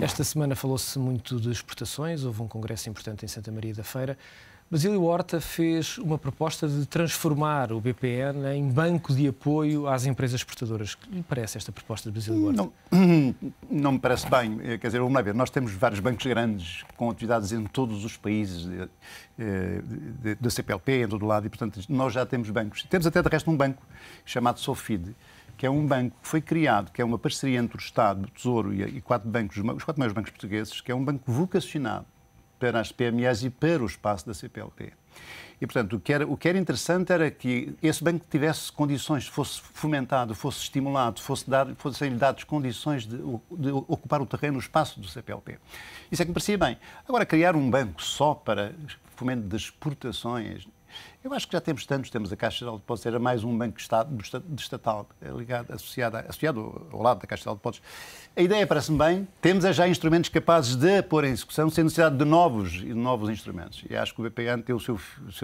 Esta semana falou-se muito de exportações, houve um congresso importante em Santa Maria da Feira. Basílio Horta fez uma proposta de transformar o BPN em banco de apoio às empresas exportadoras. Que lhe parece esta proposta de Basílio Horta? Não me parece bem. Quer dizer, vamos lá ver, nós temos vários bancos grandes com atividades em todos os países da CPLP, em todo lado, e, portanto, nós já temos bancos. Temos até, de resto, um banco chamado Sofid, que é um banco que foi criado, que é uma parceria entre o Estado, o Tesouro e quatro bancos, os quatro maiores bancos portugueses, que é um banco vocacionado para as PMEs e para o espaço da CPLP. E, portanto, o que era interessante era que esse banco tivesse condições, fosse fomentado, fosse estimulado, fossem-lhe dadas condições de ocupar o terreno, o espaço do CPLP. Isso é que me parecia bem. Agora, criar um banco só para fomento das exportações, eu acho que já temos tantos, temos a Caixa Geral de Depósitos, era mais um banco estatal, associado ao lado da Caixa Geral de Depósitos. A ideia parece-me bem, temos já instrumentos capazes de pôr em execução sem necessidade de novos instrumentos. E acho que o BPN tem o seu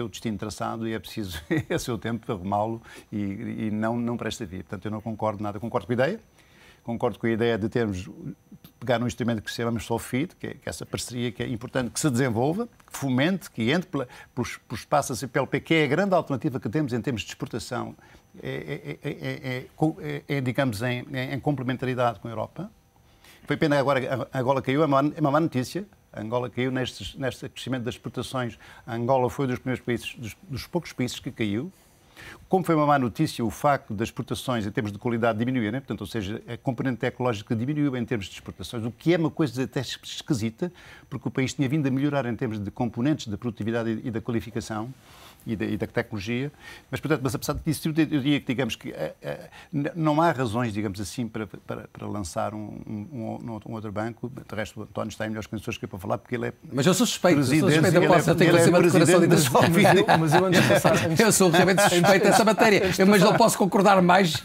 destino traçado e é preciso, é o seu tempo, arrumá-lo e não para esta via. Portanto, eu não concordo nada, concordo com a ideia. Concordo com a ideia de pegar um instrumento que chamamos Sofid, que é essa parceria que é importante que se desenvolva, que fomente, que entre pelo espaço da CPLP, que é a grande alternativa que temos em termos de exportação, digamos, em complementaridade com a Europa. Foi pena agora a Angola caiu, é uma má notícia. A Angola caiu neste crescimento das exportações. A Angola foi dos primeiros países, dos poucos países que caiu. Como foi uma má notícia o facto das exportações em termos de qualidade diminuírem, né? Portanto, ou seja, a componente ecológica diminuiu em termos de exportações, o que é uma coisa até esquisita, porque o país tinha vindo a melhorar em termos de componentes da produtividade e da qualificação e da tecnologia, mas, portanto, apesar disso, eu diria que, digamos, que não há razões, digamos assim, para lançar um outro banco. De resto, o António está em melhores condições que eu para falar, porque ele é Mas eu sou suspeito, eu posso ter uma declaração de intenção. Mas eu antes de passar... Eu sou realmente suspeito dessa matéria, mas não posso concordar mais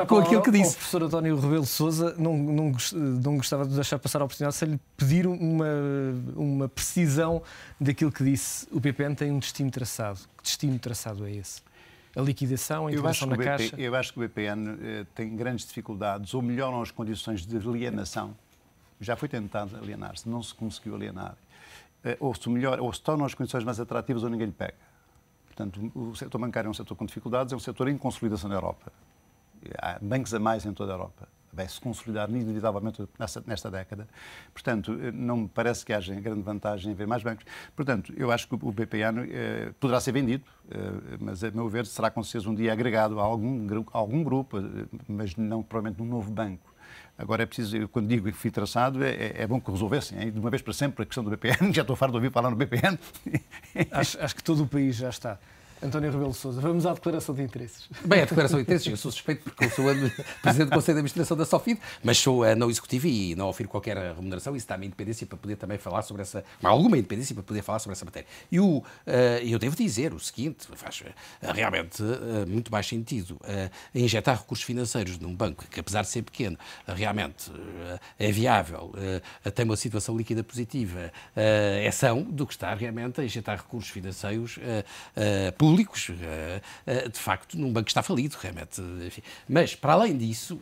com aquilo que disse. O professor António Rebelo de Sousa não gostava de deixar passar a oportunidade se lhe pedir uma precisão daquilo que disse. O BPN tem um destino traçado. Que destino traçado é esse? A liquidação, a integração na Caixa? Eu acho que o BPN tem grandes dificuldades, ou melhoram as condições de alienação. Já foi tentado alienar-se, não se conseguiu alienar. Ou se tornam as condições mais atrativas ou ninguém lhe pega. Portanto, o setor bancário é um setor com dificuldades, é um setor em consolidação na Europa. Há bancos a mais em toda a Europa. Vai se consolidar inevitavelmente nesta década. Portanto, não me parece que haja grande vantagem em ver mais bancos. Portanto, eu acho que o BPN poderá ser vendido, mas, a meu ver, será com certeza um dia agregado a algum grupo, mas não provavelmente num novo banco. Agora é preciso, quando digo que fui traçado, é bom que resolvessem, hein? De uma vez para sempre, a questão do BPN. Já estou farto de ouvir falar no BPN. Acho que todo o país já está. António Rebelo de Sousa, vamos à declaração de interesses. Bem, a declaração de interesses, eu sou suspeito porque eu sou presidente do Conselho de Administração da Sofid, mas sou não executivo e não ofiro qualquer remuneração, isso dá-me independência para poder também falar sobre alguma independência para poder falar sobre essa matéria. E eu devo dizer o seguinte, faz realmente muito mais sentido injetar recursos financeiros num banco que, apesar de ser pequeno, realmente é viável, tem uma situação líquida positiva, é são, do que estar realmente a injetar recursos financeiros públicos, de facto, num banco que está falido, realmente. Enfim. Mas, para além disso,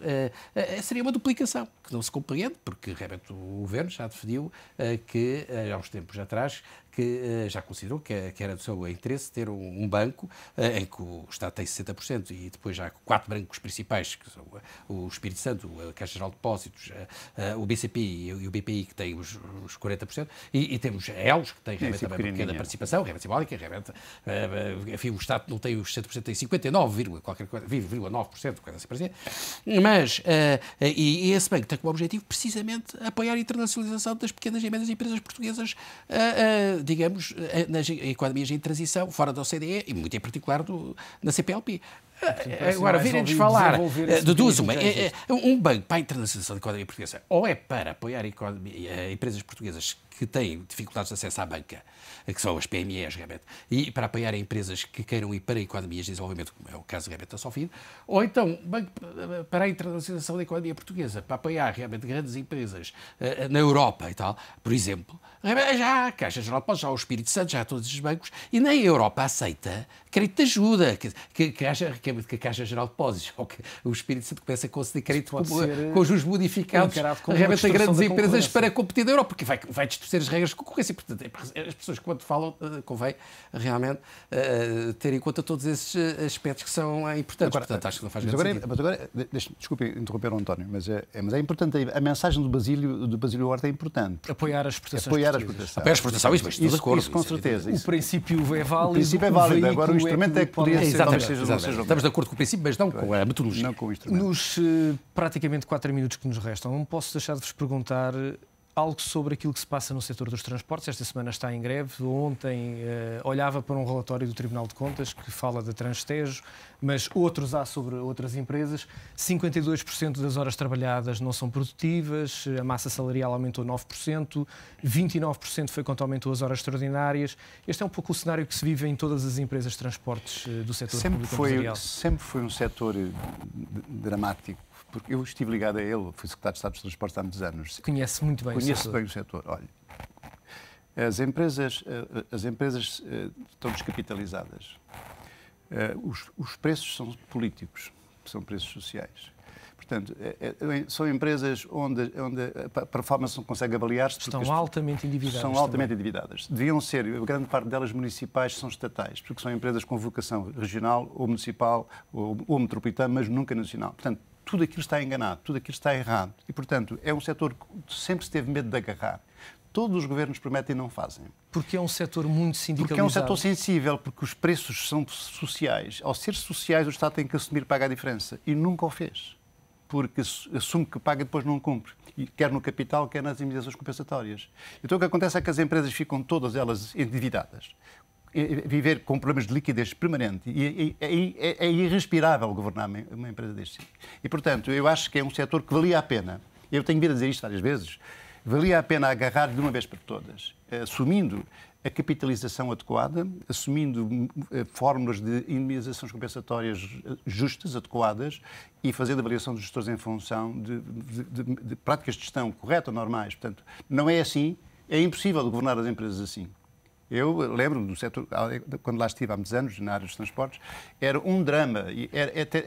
seria uma duplicação, que não se compreende, porque realmente o Governo já definiu que, há uns tempos atrás, que já considerou que era do seu interesse ter um banco em que o Estado tem 60% e depois já há 4 bancos principais, que são o Espírito Santo, a Caixa Geral de Depósitos, o BCP e o BPI, que têm os 40%, e temos a Elos, que tem realmente também uma pequena participação, realmente simbólica, realmente, enfim, o Estado não tem os 60%, tem 59,9%, coisa assim parecia, mas, e esse banco tem como objetivo, precisamente, apoiar a internacionalização das pequenas e médias empresas portuguesas, digamos, nas economias em transição, fora da OCDE e muito em particular na CPLP. Agora, virem-nos falar de duas uma. Um banco para a internacionalização da economia portuguesa ou é para apoiar empresas portuguesas que têm dificuldades de acesso à banca, que são as PMEs, realmente, e para apoiar empresas que queiram ir para economias de desenvolvimento, como é o caso realmente da Sofid, ou então banco para a internacionalização da economia portuguesa, para apoiar realmente grandes empresas na Europa e tal, por exemplo, já a Caixa Geral de Depósitos, já o Espírito Santo, já todos os bancos, e nem a Europa aceita crédito de ajuda, que que a Caixa Geral de Depósitos ou que o Espírito Santo comece a conceder crédito com juros modificados realmente a grandes empresas para competir da Europa, porque vai distorcer as regras de concorrência. Portanto, as pessoas, quando falam, convém realmente ter em conta todos esses aspectos que são importantes. Agora, portanto, acho que não faz grande sentido. Mas agora, desculpe interromper o António, mas é importante, a mensagem do Basílio Horta é importante. Apoiar a exportação. Apoiar a exportação. Apoiar a exportação, isso estou de acordo. Isso com certeza. O princípio é válido. O princípio é válido, agora o instrumento é que poderia ser. Estamos de acordo com o princípio, mas não com a metodologia. Não com o instrumento. Nos praticamente 4 minutos que nos restam, não posso deixar de vos perguntar algo sobre aquilo que se passa no setor dos transportes. Esta semana está em greve. Ontem olhava para um relatório do Tribunal de Contas que fala da Transtejo, mas outros há sobre outras empresas. 52% das horas trabalhadas não são produtivas, a massa salarial aumentou 9%, 29% foi quanto aumentou as horas extraordinárias. Este é um pouco o cenário que se vive em todas as empresas de transportes do setor público empresarial. Sempre foi um setor dramático, porque eu estive ligado a ele, fui secretário de Estado dos Transportes há muitos anos. Conhece muito bem Conheço bem o setor. Olha, as empresas estão descapitalizadas. Os preços são políticos, são preços sociais. Portanto, são empresas onde a performance não consegue avaliar-se. Estão altamente endividadas. São altamente endividadas. Deviam ser, a grande parte delas municipais, são estatais, porque são empresas com vocação regional ou municipal ou metropolitana, mas nunca nacional. Portanto, tudo aquilo está enganado, tudo aquilo está errado. E, portanto, é um setor que sempre se teve medo de agarrar. Todos os governos prometem e não fazem. Porque é um setor muito sindicalizado. Porque é um setor sensível, porque os preços são sociais. Ao ser sociais, o Estado tem que assumir pagar a diferença. E nunca o fez. Porque assume que paga e depois não cumpre. Quer no capital, quer nas indenizações compensatórias. Então o que acontece é que as empresas ficam todas elas endividadas. Viver com problemas de liquidez permanente. E é irrespirável governar uma empresa deste tipo. E, portanto, eu acho que é um setor que valia a pena. Eu tenho vindo a dizer isto várias vezes. Valia a pena agarrar de uma vez por todas, assumindo a capitalização adequada, assumindo fórmulas de indemnizações compensatórias justas, adequadas, e fazendo a avaliação dos gestores em função de práticas de gestão corretas, normais. Portanto, não é assim, é impossível governar as empresas assim. Eu lembro-me do setor, quando lá estive há muitos anos, na área dos transportes, era um drama, e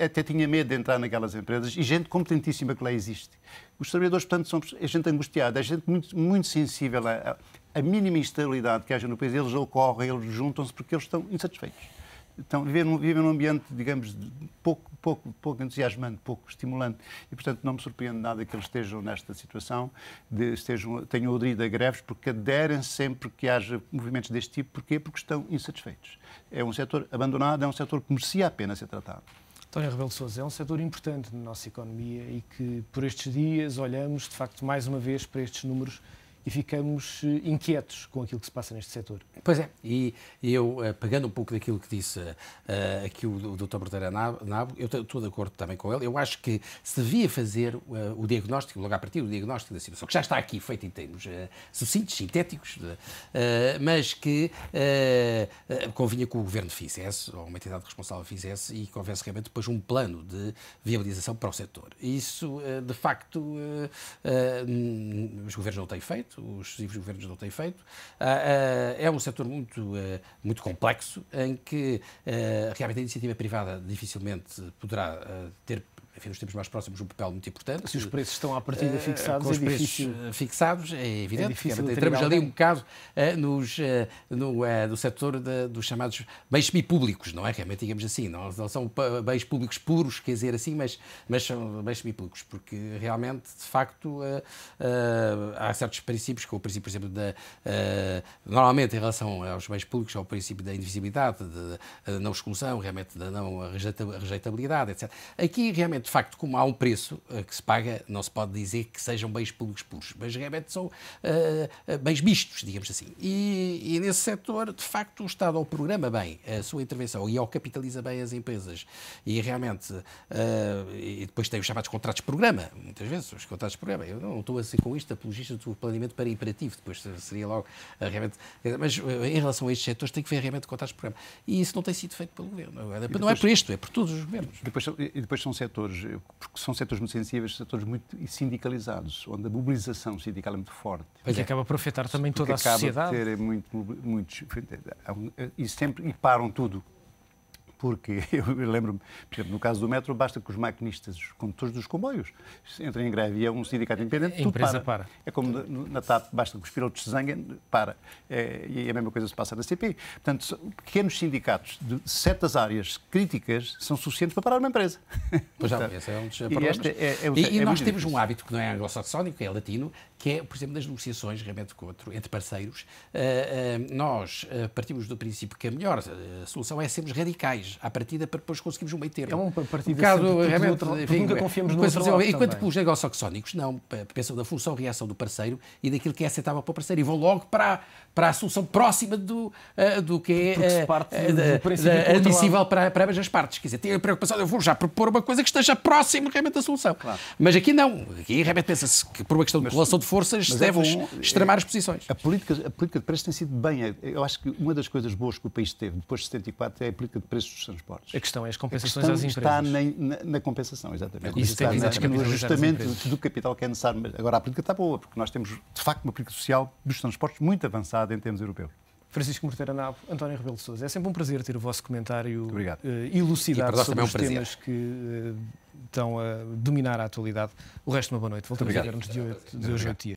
até tinha medo de entrar naquelas empresas, e gente competentíssima que lá existe. Os trabalhadores, portanto, é gente angustiada, é gente muito, muito sensível à mínima instabilidade que haja no país. Eles ocorrem, eles juntam-se porque eles estão insatisfeitos. Então, vivem num ambiente, digamos, pouco entusiasmante, pouco estimulante. E, portanto, não me surpreende nada que eles estejam nesta situação, tenham aderido a greves, porque aderem sempre que haja movimentos deste tipo. Porquê? Porque estão insatisfeitos. É um setor abandonado, é um setor que merecia a pena ser tratado. António Rebelo de Sousa, é um setor importante na nossa economia e que, por estes dias, olhamos, de facto, mais uma vez para estes números e ficamos inquietos com aquilo que se passa neste setor. Pois é, e eu, pegando um pouco daquilo que disse aqui o Dr. Berteira Nabo, eu estou de acordo também com ele. Eu acho que se devia fazer o diagnóstico, logo a partir do diagnóstico da situação, que já está aqui feito em termos sucintos, sintéticos, mas que convinha que o Governo fizesse, ou uma entidade responsável fizesse, e que houvesse realmente depois um plano de viabilização para o setor. Isso, de facto, os governos não têm feito, os sucessivos governos não têm feito. É um setor muito complexo, em que realmente a iniciativa privada dificilmente poderá ter, enfim, nos tempos mais próximos, um papel muito importante. Se os preços estão à partida fixados, com os preços fixados, é evidente. Entramos ali um bocado no setor dos chamados bens semipúblicos, não é? Realmente, digamos assim, não são bens públicos puros, quer dizer assim, mas são bens semipúblicos, porque realmente, de facto, há certos princípios, como o princípio, por exemplo, normalmente em relação aos bens públicos, é o princípio da indivisibilidade, da não exclusão, realmente da não rejeitabilidade, etc. Aqui, realmente, de facto, como há um preço que se paga, não se pode dizer que sejam bens públicos puros, mas realmente são bens mistos, digamos assim. E nesse setor, de facto, o Estado ao programa bem a sua intervenção e ao capitaliza bem as empresas e realmente, e depois tem os chamados contratos de programa, muitas vezes, os contratos de programa. Eu não estou a ser com isto apologista do planeamento para imperativo, depois seria logo realmente. Mas em relação a estes setores, tem que ver realmente contratos de programa. E isso não tem sido feito pelo Governo. Não é por isto, é por todos os governos. E depois são setores, porque são setores muito sensíveis, setores muito sindicalizados, onde a mobilização sindical é muito forte. Mas acaba por afetar também toda a sociedade. E param tudo. porque eu lembro-me, por exemplo, no caso do metro, basta que os maquinistas, os condutores dos comboios, entrem em greve e é um sindicato independente, A tudo empresa para. É como na TAP, basta que os pilotos se zanguem, para. E a mesma coisa se passa na CP. Portanto, pequenos sindicatos de certas áreas críticas são suficientes para parar uma empresa. Pois já, esse é um dos problemas. E Nós temos um hábito que não é anglo-saxónico, que é latino, que é, por exemplo, nas negociações realmente entre parceiros, nós partimos do princípio que a melhor solução é sermos radicais à partida para depois conseguirmos um meio termo. É uma partida nunca confiamos no outro lado. Enquanto que os anglo-saxónicos não pensam da função-reação do parceiro e daquilo que é aceitável para o parceiro e vão logo para a solução próxima do que é admissível para ambas as partes. Quer dizer, tem a preocupação, eu vou já propor uma coisa que esteja próximo realmente da solução. Claro. Mas aqui não. Aqui realmente pensa-se que por uma questão de relação de forças se deve extremar as posições. A política de preços tem sido bem. Eu acho que uma das coisas boas que o país teve depois de 74 é a política de preços dos transportes. A questão é as compensações às empresas. Está na compensação, exatamente. Isso tem vindo a descapitalizar justamente do capital que é necessário. Mas agora a política está boa, porque nós temos, de facto, uma política social dos transportes muito avançada em termos europeus. Francisco Morteira Nabo, António Rebelo de Sousa, é sempre um prazer ter o vosso comentário E elucidado para nós sobre também é um os prazer. temas que estão a dominar a atualidade. O resto, uma boa noite. Voltamos a ver-nos de hoje a 8 dias.